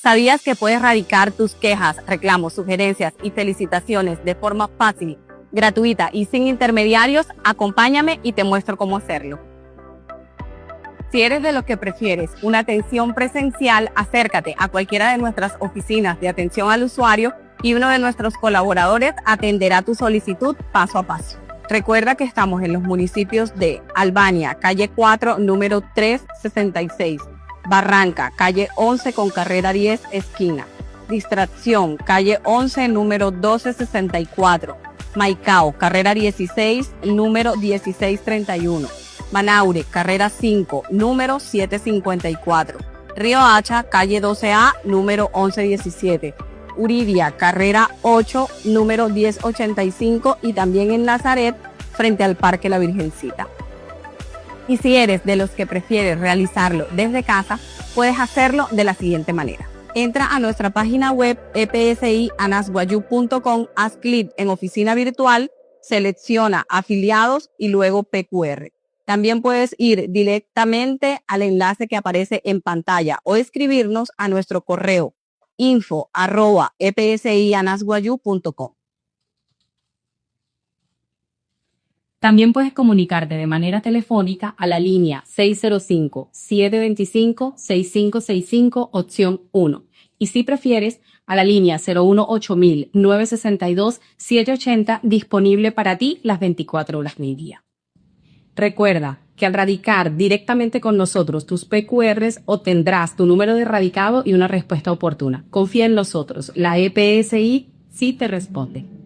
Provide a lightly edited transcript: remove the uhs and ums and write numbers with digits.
¿Sabías que puedes radicar tus quejas, reclamos, sugerencias y felicitaciones de forma fácil, gratuita y sin intermediarios? Acompáñame y te muestro cómo hacerlo. Si eres de los que prefieres una atención presencial, acércate a cualquiera de nuestras oficinas de atención al usuario y uno de nuestros colaboradores atenderá tu solicitud paso a paso. Recuerda que estamos en los municipios de Albania, calle 4, número 366, Barranca, calle 11 con carrera 10, esquina, Distracción, calle 11, número 1264, Maicao, carrera 16, número 1631, Manaure, carrera 5, número 754, Río Hacha, calle 12A, número 1117, Uridia, carrera 8, número 1085 y también en Nazaret, frente al Parque La Virgencita. Y si eres de los que prefieres realizarlo desde casa, puedes hacerlo de la siguiente manera. Entra a nuestra página web epsianasguayú.com, haz clic en oficina virtual, selecciona afiliados y luego PQR. También puedes ir directamente al enlace que aparece en pantalla o escribirnos a nuestro correo info@epsianasguayú.com. También puedes comunicarte de manera telefónica a la línea 605-725-6565, opción 1. Y si prefieres, a la línea 018-962-780, disponible para ti las 24 horas del día. Recuerda que al radicar directamente con nosotros tus PQRs obtendrás tu número de radicado y una respuesta oportuna. Confía en nosotros, la EPSI sí te responde.